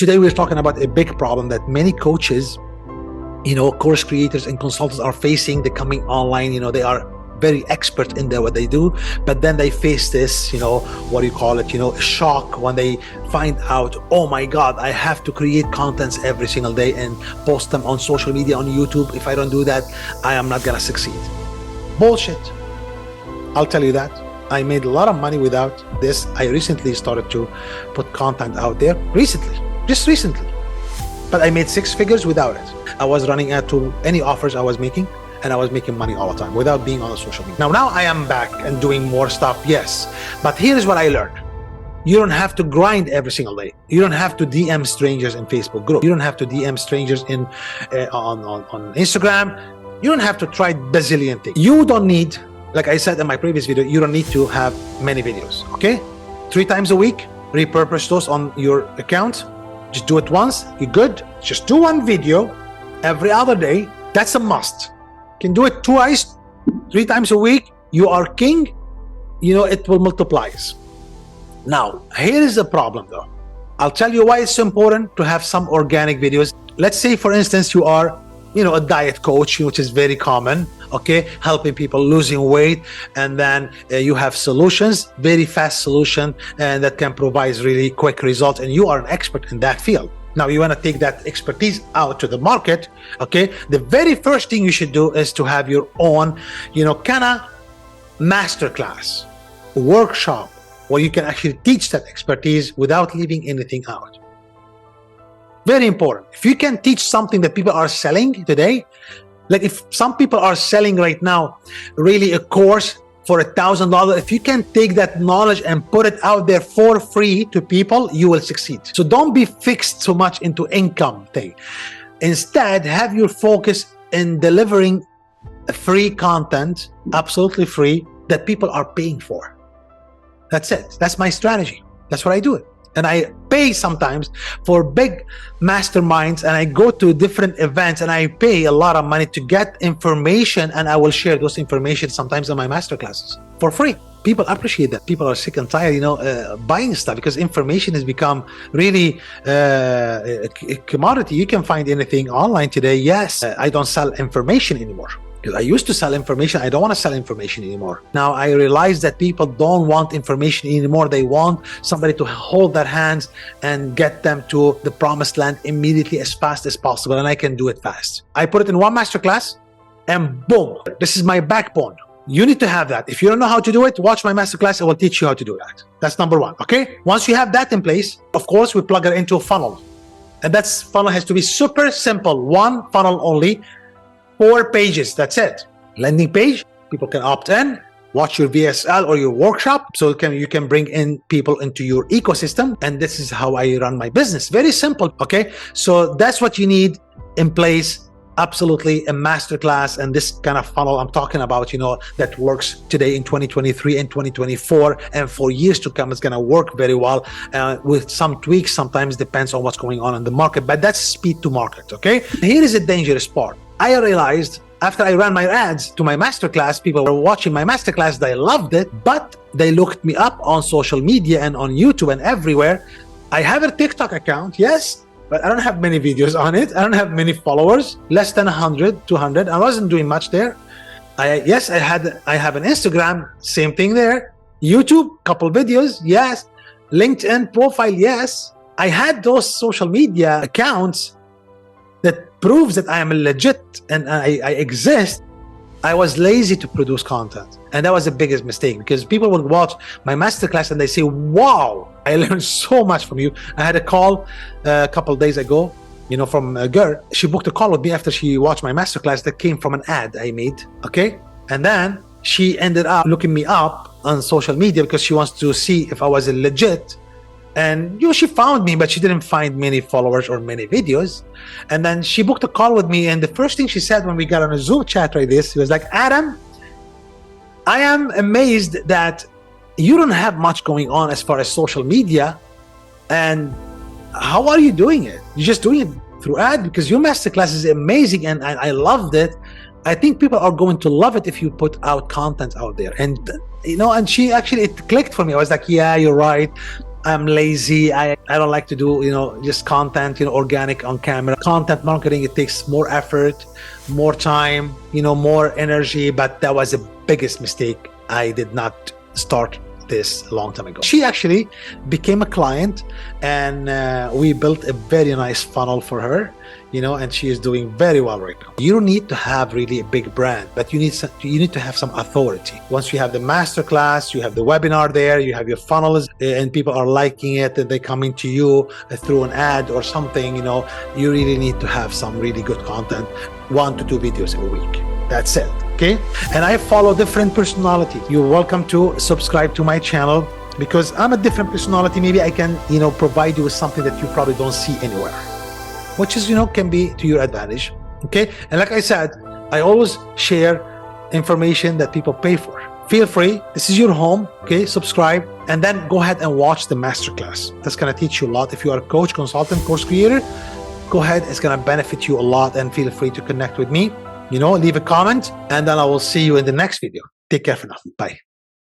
Today, we're talking about a big problem that many coaches, course creators and consultants are facing. They're coming online, they are very expert in what they do, but then they face this, shock when they find out, oh my God, I have to create contents every single day and post them on social media, on YouTube. If I don't do that, I am not gonna succeed. Bullshit. I'll tell you that. I made a lot of money without this. I recently started to put content out there just recently, but I made 6 figures without it. I was running ad to any offers I was making, and I was making money all the time without being on the social media. Now I am back and doing more stuff, yes. But here's what I learned. You don't have to grind every single day. You don't have to DM strangers in Facebook group. You don't have to DM strangers on Instagram. You don't have to try bazillion things. You don't need, like I said in my previous video, you don't need to have many videos, okay? 3 times a week, repurpose those on your account. Just do it once, you're good. Just do 1 video every other day. That's a must. Can do it twice, 3 times a week, you are king. It will multiply. Now, here is the problem though. I'll tell you why it's important to have some organic videos. Let's say, for instance, you are, a diet coach, which is very common, okay? Helping people losing weight, and then you have solutions, very fast solution, and that can provide really quick results, and you are an expert in that field. Now you want to take that expertise out to the market, okay? The very first thing you should do is to have your own, kind of masterclass, workshop, where you can actually teach that expertise without leaving anything out. Very important. If you can teach something that people are selling today, like if some people are selling right now, really a course for $1,000, if you can take that knowledge and put it out there for free to people, you will succeed. So don't be fixed so much into income thing. Instead, have your focus in delivering free content, absolutely free, that people are paying for. That's it. That's my strategy. That's what I do. And I pay sometimes for big masterminds, and I go to different events and I pay a lot of money to get information, and I will share those information sometimes in my masterclasses for free. People appreciate that. People are sick and tired, buying stuff, because information has become really a commodity. You can find anything online today. Yes, I don't sell information anymore. I used to sell information. I don't want to sell information anymore. Now I realize that people don't want information anymore. They want somebody to hold their hands and get them to the promised land immediately, as fast as possible. And I can do it fast. I put it in 1 masterclass and boom, this is my backbone. You need to have that. If you don't know how to do it, watch my masterclass. I will teach you how to do that. That's number 1. Okay. Once you have that in place, of course, we plug it into a funnel, and that funnel has to be super simple. 1 funnel only. 4 pages, that's it. Landing page, people can opt in, watch your VSL or your workshop, so you can bring in people into your ecosystem. And this is how I run my business. Very simple, okay? So that's what you need in place. Absolutely, a masterclass and this kind of funnel I'm talking about, that works today in 2023 and 2024, and for years to come, it's gonna work very well with some tweaks. Sometimes depends on what's going on in the market, but that's speed to market, okay? Here is a dangerous part. I realized after I ran my ads to my masterclass, people were watching my masterclass, they loved it, but they looked me up on social media and on YouTube and everywhere. I have a TikTok account, yes, but I don't have many videos on it. I don't have many followers, less than 100, 200. I wasn't doing much there. I have an Instagram, same thing there. YouTube, couple videos, yes. LinkedIn profile, yes. I had those social media accounts that proves that I am legit and I exist. I was lazy to produce content, and that was the biggest mistake, because people would watch my masterclass and they say, wow, I learned so much from you. I had a call a couple of days ago, from a girl. She booked a call with me after she watched my masterclass that came from an ad I made, okay? And then she ended up looking me up on social media because she wants to see if I was legit. And she found me, but she didn't find many followers or many videos. And then she booked a call with me, and the first thing she said when we got on a Zoom chat like this, she was like, Adam, I am amazed that you don't have much going on as far as social media, and how are you doing it? You're just doing it through ad? Because your masterclass is amazing, and I loved it. I think people are going to love it if you put out content out there. And and she actually, it clicked for me. I was like, yeah, you're right. I'm lazy. I don't like to do, just content, organic on camera. Content marketing, it takes more effort, more time, more energy. But that was the biggest mistake. I did not start this a long time ago. She actually became a client, and we built a very nice funnel for her, and she is doing very well right now. You don't need to have really a big brand, but you need to have some authority. Once you have the masterclass, you have the webinar there, you have your funnels, and people are liking it, and they come into you through an ad or something, you really need to have some really good content, 1 to 2 videos a week. That's it. Okay. And I follow different personalities. You're welcome to subscribe to my channel, because I'm a different personality. Maybe I can, provide you with something that you probably don't see anywhere, which is, can be to your advantage. Okay. And like I said, I always share information that people pay for. Feel free. This is your home. Okay. Subscribe, and then go ahead and watch the masterclass. That's going to teach you a lot. If you are a coach, consultant, course creator, go ahead. It's going to benefit you a lot, and feel free to connect with me. Leave a comment, and then I will see you in the next video. Take care for now. Bye.